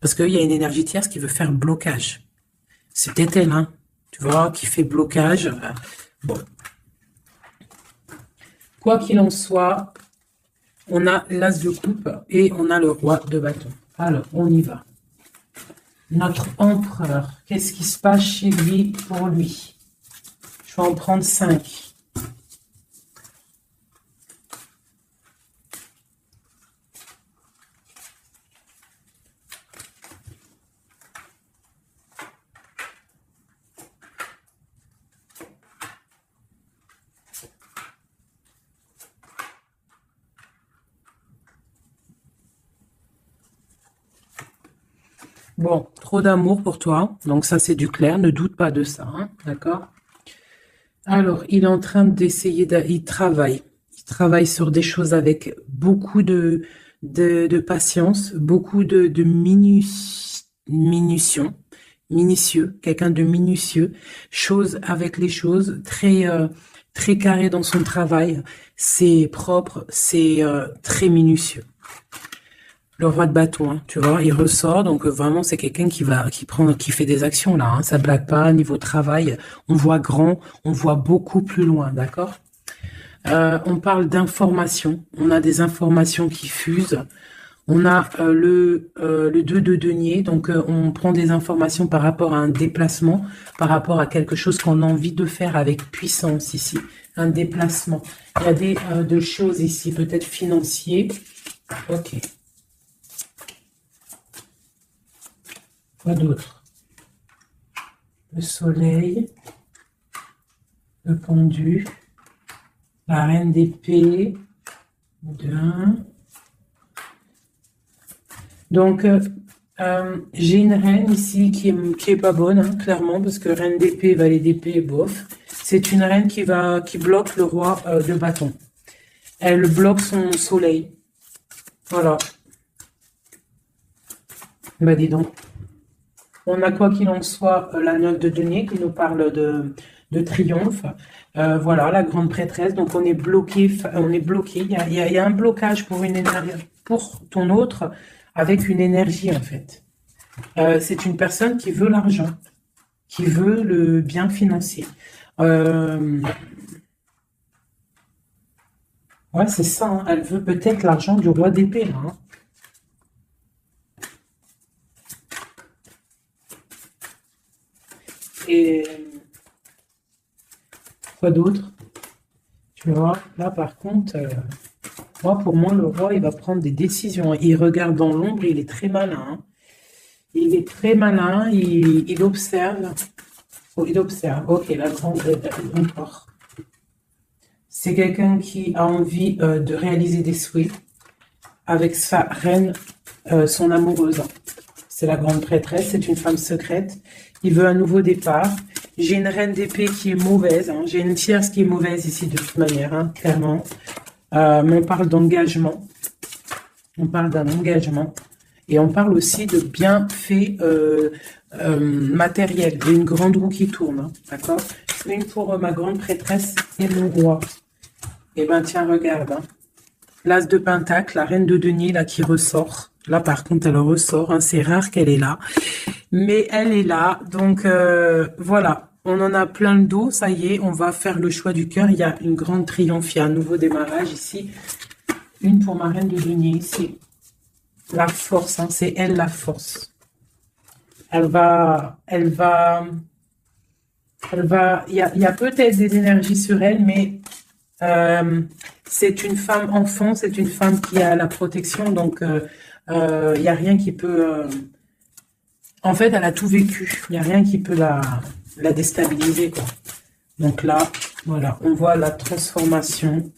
Parce qu'il y a une énergie tierce qui veut faire blocage. C'est peut-être elle, hein, tu vois, qui fait blocage. Bon. Quoi qu'il en soit, on a l'as de coupe et on a le roi de bâton. Alors, on y va. Notre empereur, qu'est-ce qui se passe chez lui pour lui? Je vais en prendre 5. Bon, trop d'amour pour toi. Donc ça, c'est du clair. Ne doute pas de ça. Hein, d'accord? Alors, il est en train d'essayer il travaille. Il travaille sur des choses avec beaucoup de patience, beaucoup de minutieux, quelqu'un de minutieux, chose avec les choses, très carré dans son travail. C'est propre, c'est très minutieux. Le roi de bâton, hein, tu vois, il ressort, donc vraiment c'est quelqu'un qui fait des actions là, hein, ça blague pas, niveau travail, on voit grand, on voit beaucoup plus loin, d'accord? On parle d'informations. On a des informations qui fusent. On a le 2 de denier, donc on prend des informations par rapport à un déplacement, par rapport à quelque chose qu'on a envie de faire avec puissance ici, un déplacement. Il y a des choses ici, peut-être financiers. Ok. Quoi d'autre? Le soleil, le pendu, la reine d'épée, 2. Donc, j'ai une reine ici qui est pas bonne, hein, clairement, parce que reine d'épée, valet d'épée, bof. C'est une reine qui bloque le roi de bâton. Elle bloque son soleil. Voilà. Bah dis donc. On a quoi qu'il en soit la note de denier qui nous parle de triomphe. Voilà, la grande prêtresse. Donc on est bloqué. Il y a un blocage pour une énergie, pour ton autre, avec une énergie en fait. C'est une personne qui veut l'argent, qui veut le bien financier. Ouais, c'est ça. Hein. Elle veut peut-être l'argent du roi d'épée. Hein. Et quoi d'autre? Tu vois, là par contre, pour moi, le roi, il va prendre des décisions. Il regarde dans l'ombre, il est très malin. Hein. Il est très malin, il observe. Oh, il observe. Ok, la grande encore. C'est quelqu'un qui a envie de réaliser des souhaits avec sa reine, son amoureuse. C'est la grande prêtresse, c'est une femme secrète. Il veut un nouveau départ. J'ai une reine d'épée qui est mauvaise. Hein. J'ai une tierce qui est mauvaise ici de toute manière, hein, clairement. Mais on parle d'engagement. On parle d'un engagement. Et on parle aussi de bienfaits matériels. Il y a une grande roue qui tourne. Hein, d'accord? Une pour ma grande prêtresse et mon roi. Eh bien, tiens, regarde. Hein. L'as de pentacle, la reine de denier, là, qui ressort. Là, par contre, elle ressort. Hein, c'est rare qu'elle est là. Mais elle est là. Donc, voilà. On en a plein le dos. Ça y est, on va faire le choix du cœur. Il y a une grande triomphe. Il y a un nouveau démarrage ici. Une pour ma reine de denier ici. La force, hein, c'est elle la force. Il y a peut-être des énergies sur elle, mais c'est une femme enfant, c'est une femme qui a la protection, donc il n'y a rien qui peut... en fait, elle a tout vécu, il n'y a rien qui peut la déstabiliser, quoi. Donc là, voilà, on voit la transformation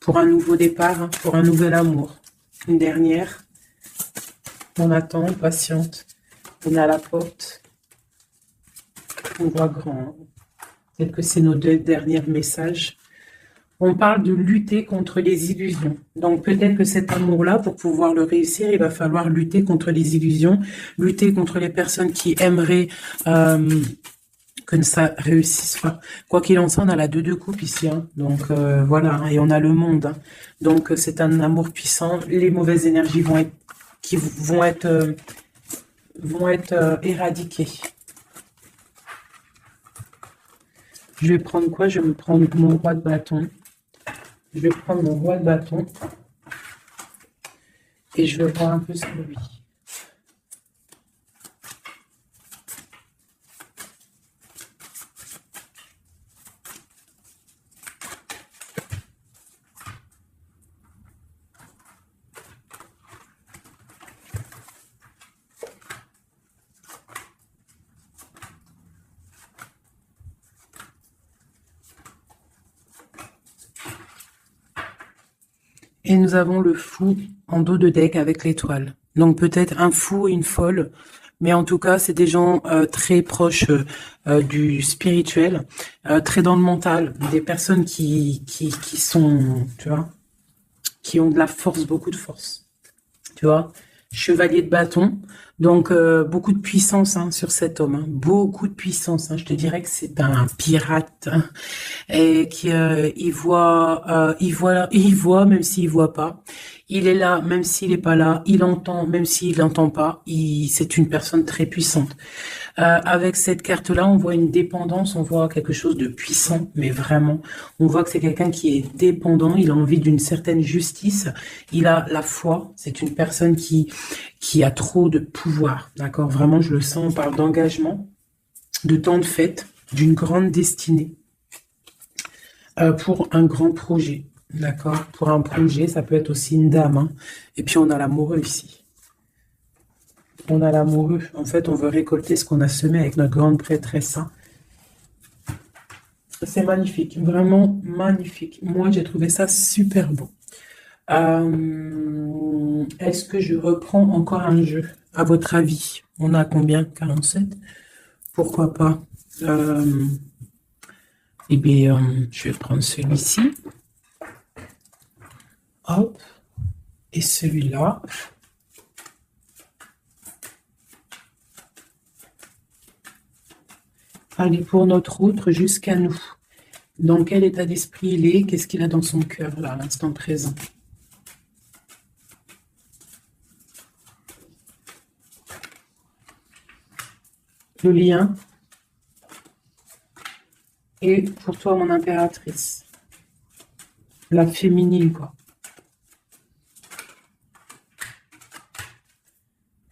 pour un nouveau départ, hein, pour un nouvel amour. Une dernière. On attend, on patiente. On est à la porte. On voit grand. Peut-être que c'est nos 2 derniers messages. On parle de lutter contre les illusions. Donc peut-être que cet amour-là, pour pouvoir le réussir, il va falloir lutter contre les illusions, lutter contre les personnes qui aimeraient que ça réussisse pas. Quoi qu'il en soit, on a la 2 de coupe ici. Hein. Donc voilà, hein, et on a le monde. Hein. Donc c'est un amour puissant. Les mauvaises énergies vont être éradiquées. Je vais prendre quoi? Je vais me prendre mon roi de bâton. Je vais prendre mon roi de bâton. Et je vais voir un peu sur lui. Et nous avons le fou en dos de deck avec l'étoile. Donc peut-être un fou et une folle, mais en tout cas, c'est des gens très proches du spirituel, très dans le mental, des personnes qui sont, tu vois, qui ont de la force, beaucoup de force. Tu vois, chevalier de bâton. Donc, beaucoup de puissance hein, sur cet homme, hein. Beaucoup de puissance. Hein. Je te dirais que c'est un pirate hein, et qui il voit même s'il voit pas. Il est là même s'il est pas là. Il entend même s'il n'entend pas. C'est une personne très puissante. Avec cette carte-là, on voit une dépendance, on voit quelque chose de puissant, mais vraiment, on voit que c'est quelqu'un qui est dépendant, il a envie d'une certaine justice, il a la foi, c'est une personne qui a trop de pouvoir, d'accord? Vraiment, je le sens, on parle d'engagement, de temps de fête, d'une grande destinée, pour un grand projet, d'accord? Pour un projet, ça peut être aussi une dame, hein. Et puis on a l'amoureux ici. On a l'amoureux. En fait, on veut récolter ce qu'on a semé avec notre grande prêtresse. Hein. C'est magnifique, vraiment magnifique. Moi, j'ai trouvé ça super beau. Est-ce que je reprends encore un jeu? À votre avis, on a combien? 47? Pourquoi pas? Eh bien, je vais prendre celui-ci. Hop. Et celui-là. Allez, pour notre autre, jusqu'à nous. Dans quel état d'esprit il est? Qu'est-ce qu'il a dans son cœur, là, à l'instant présent? Le lien. Et pour toi, mon impératrice. La féminine, quoi.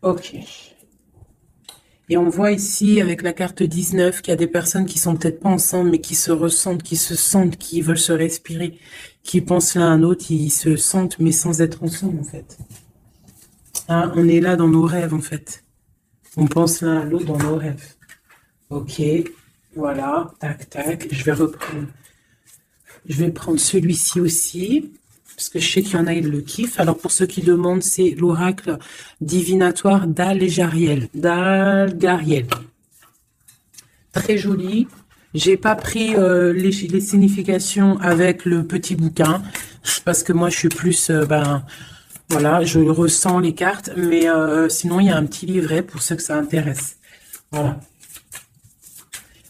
Ok. Et on voit ici, avec la carte 19, qu'il y a des personnes qui sont peut-être pas ensemble, mais qui se ressentent, qui se sentent, qui veulent se respirer, qui pensent l'un à l'autre, ils se sentent, mais sans être ensemble, en fait. Hein, on est là dans nos rêves, en fait. On pense l'un à l'autre dans nos rêves. Ok, voilà, tac, tac. Je vais reprendre. Je vais prendre celui-ci aussi. Parce que je sais qu'il y en a, ils le kiffent. Alors, pour ceux qui demandent, c'est l'oracle divinatoire d'Al et Jariel. d'Al-Gariel. Très joli. J'ai pas pris les significations avec le petit bouquin. Parce que moi, je suis plus... voilà, je ressens les cartes. Mais sinon, il y a un petit livret pour ceux que ça intéresse. Voilà.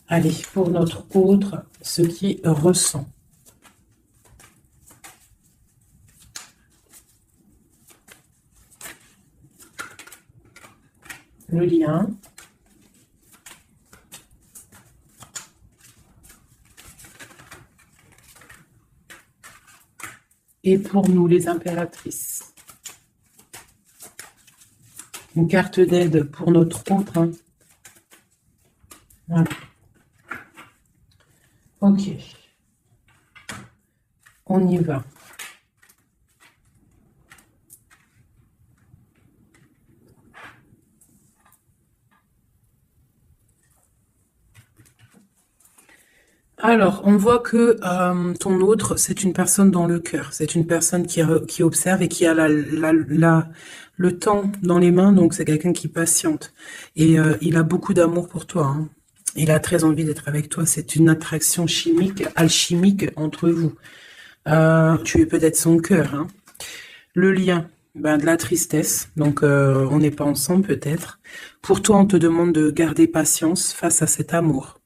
Allez, pour notre autre, ce qui ressent. Le lien. Et pour nous, les impératrices. Une carte d'aide pour notre autre. Hein. Voilà. Ok. On y va. Alors, on voit que ton autre, c'est une personne dans le cœur. C'est une personne qui observe et qui a le temps dans les mains. Donc, c'est quelqu'un qui patiente. Et il a beaucoup d'amour pour toi. Hein. Il a très envie d'être avec toi. C'est une attraction chimique, alchimique entre vous. Tu es peut-être son cœur. Hein. Le lien, de la tristesse. Donc, on n'est pas ensemble peut-être. Pour toi, on te demande de garder patience face à cet amour.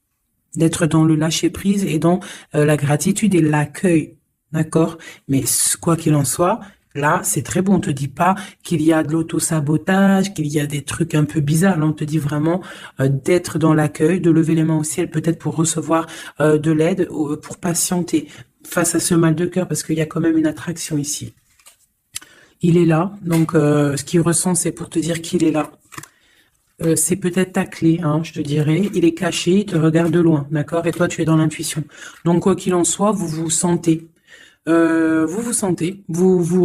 D'être dans le lâcher-prise et dans la gratitude et l'accueil, d'accord? Mais quoi qu'il en soit, là, c'est très bon. On te dit pas qu'il y a de l'auto-sabotage, qu'il y a des trucs un peu bizarres. Là, on te dit vraiment d'être dans l'accueil, de lever les mains au ciel, peut-être pour recevoir de l'aide, pour patienter face à ce mal de cœur, parce qu'il y a quand même une attraction ici. Il est là, donc ce qu'il ressent, c'est pour te dire qu'il est là. C'est peut-être ta clé, hein, je te dirais. Il est caché, il te regarde de loin, d'accord? Et toi, tu es dans l'intuition. Donc, quoi qu'il en soit, vous vous sentez. Vous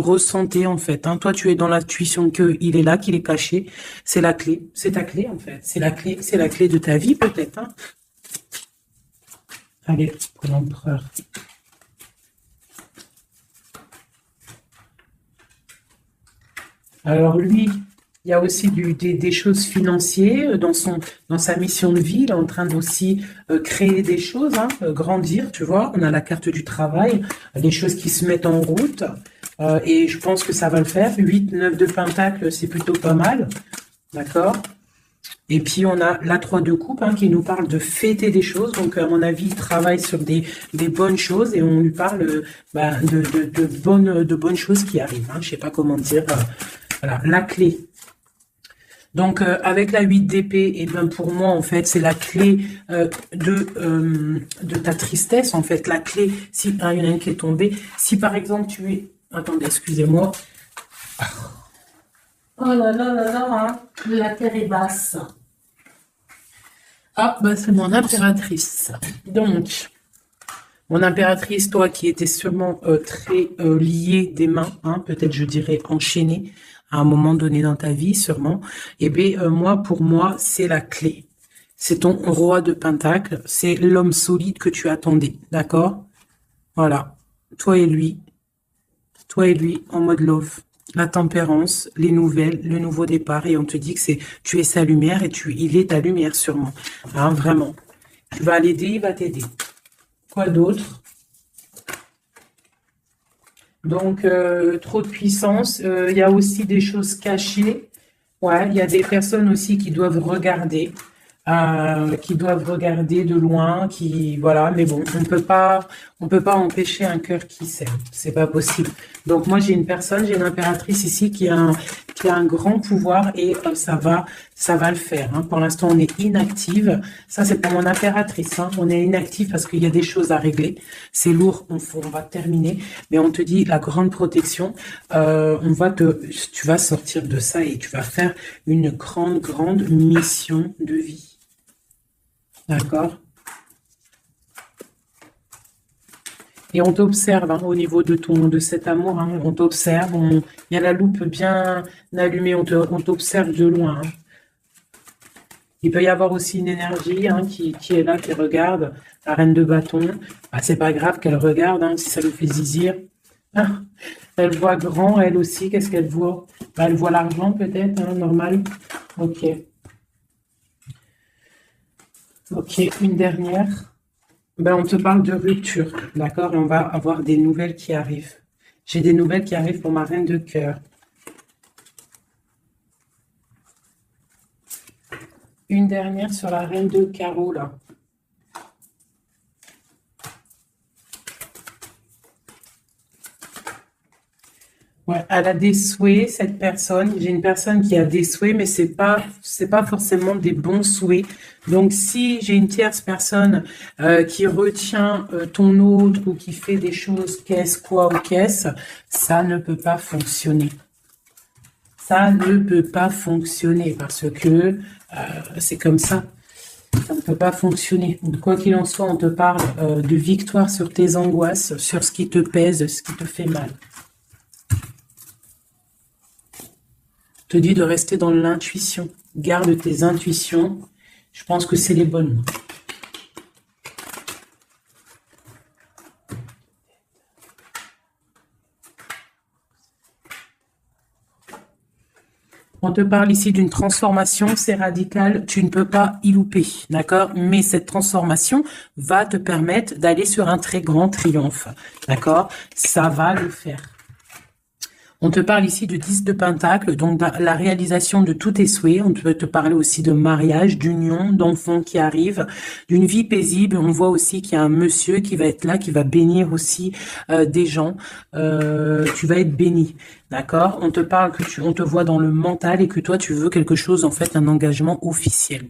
ressentez, en fait. Hein. Toi, tu es dans l'intuition qu'il est là, qu'il est caché. C'est la clé. C'est ta clé, en fait. C'est la clé de ta vie, peut-être. Hein. Allez, pour l'empereur. Alors, lui... Il y a aussi des choses financières dans sa mission de vie. Il est en train d'aussi créer des choses, hein, grandir, tu vois. On a la carte du travail, des choses qui se mettent en route. Et je pense que ça va le faire. 8, 9 de Pentacle, c'est plutôt pas mal. D'accord? Et puis, on a la 3 de coupe qui nous parle de fêter des choses. Donc, à mon avis, il travaille sur des bonnes choses et on lui parle de bonnes choses qui arrivent. Je ne sais pas comment dire. Voilà, la clé. Donc, avec la 8 d'épée, et ben pour moi, en fait, c'est la clé de ta tristesse. En fait, la clé, si il y en a une qui est tombée, si par exemple tu es... Attendez, excusez-moi. Oh là là là là, la terre est basse. Ah, bah c'est mon impératrice. Donc, mon impératrice, toi qui étais sûrement très liée des mains, peut-être je dirais enchaînée à un moment donné dans ta vie, sûrement. Eh bien, moi, pour moi, c'est la clé. C'est ton roi de pentacle, c'est l'homme solide que tu attendais, d'accord? Voilà, toi et lui en mode love. La tempérance, les nouvelles, le nouveau départ, et on te dit que tu es sa lumière et il est ta lumière sûrement. Vraiment. Tu vas l'aider, il va t'aider. Quoi d'autre? Donc, trop de puissance. Il y a aussi des choses cachées. Ouais, il y a des personnes aussi qui doivent regarder de loin, voilà. Mais bon, on peut pas empêcher un cœur qui s'aime. C'est pas possible. Donc moi, j'ai une impératrice ici qui a un grand pouvoir et ça va le faire. Pour l'instant, on est inactive. Ça, c'est pour mon impératrice. On est inactive parce qu'il y a des choses à régler. C'est lourd. On va terminer. Mais on te dit la grande protection. Tu vas sortir de ça et tu vas faire une grande mission de vie. D'accord? Et on t'observe au niveau de cet amour. On t'observe. Il y a la loupe bien allumée. On t'observe de loin. Il peut y avoir aussi une énergie qui est là, qui regarde. La reine de bâton. C'est pas grave qu'elle regarde si ça lui fait zizir. Elle voit grand, elle aussi. Qu'est-ce qu'elle voit? Elle voit l'argent peut-être, normal. Ok. Ok, une dernière. On te parle de rupture, d'accord? Et on va avoir des nouvelles qui arrivent. J'ai des nouvelles qui arrivent pour ma reine de cœur. Une dernière sur la reine de carreau, là. Ouais, elle a des souhaits, cette personne. J'ai une personne qui a des souhaits, mais c'est pas forcément des bons souhaits. Donc, si j'ai une tierce personne qui retient ton autre ou qui fait des choses qu'est-ce, ça ne peut pas fonctionner. Ça ne peut pas fonctionner parce que c'est comme ça. Ça ne peut pas fonctionner. Quoi qu'il en soit, on te parle de victoire sur tes angoisses, sur ce qui te pèse, ce qui te fait mal. Te dit de rester dans l'intuition. Garde tes intuitions. Je pense que c'est les bonnes. On te parle ici d'une transformation, c'est radical, tu ne peux pas y louper, d'accord? Mais cette transformation va te permettre d'aller sur un très grand triomphe, d'accord? Ça va le faire. On te parle ici de 10 de pentacle, donc la réalisation de tous tes souhaits. On peut te parler aussi de mariage, d'union, d'enfants qui arrivent, d'une vie paisible. On voit aussi qu'il y a un monsieur qui va être là, qui va bénir aussi des gens. Tu vas être béni, d'accord? On te parle on te voit dans le mental et que toi, tu veux quelque chose, en fait, un engagement officiel.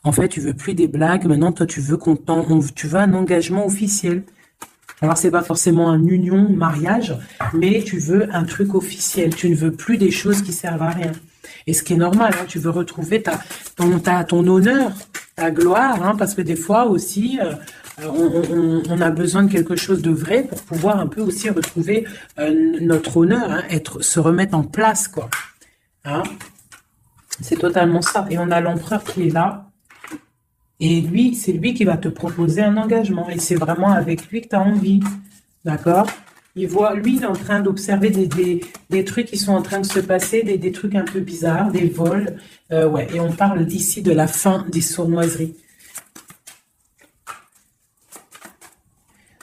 En fait, tu veux plus des blagues. Maintenant, toi, tu veux tu veux un engagement officiel. Alors, c'est pas forcément un union, mariage, mais tu veux un truc officiel. Tu ne veux plus des choses qui servent à rien. Et ce qui est normal, tu veux retrouver ton honneur, ta gloire, parce que des fois aussi, on a besoin de quelque chose de vrai pour pouvoir un peu aussi retrouver notre honneur, se remettre en place, quoi. C'est totalement ça. Et on a l'empereur qui est là. Et lui, c'est lui qui va te proposer un engagement. Et c'est vraiment avec lui que tu as envie. D'accord? Lui, il est en train d'observer des trucs qui sont en train de se passer, des trucs un peu bizarres, des vols. Ouais, et on parle ici de la fin des sournoiseries.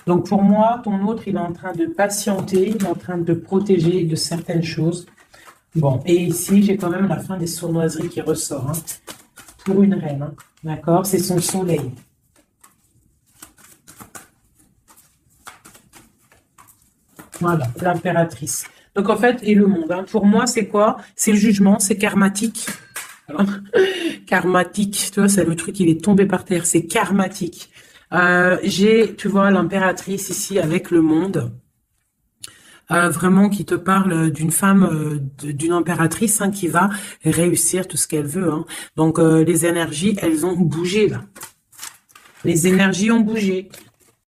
Donc pour moi, ton autre, il est en train de patienter, il est en train de protéger de certaines choses. Bon, et ici, j'ai quand même la fin des sournoiseries qui ressort, hein, pour une reine, hein, d'accord? C'est son soleil. Voilà, l'impératrice. Donc, en fait, et le monde, hein, pour moi, c'est quoi? C'est le jugement, c'est karmatique. Alors, karmatique, tu vois, c'est le truc, il est tombé par terre, c'est karmatique. J'ai, tu vois, l'impératrice ici avec le monde. Vraiment qui te parle d'une femme, d'une impératrice, hein, qui va réussir tout ce qu'elle veut, hein. Donc les énergies, elles ont bougé là. Les énergies ont bougé.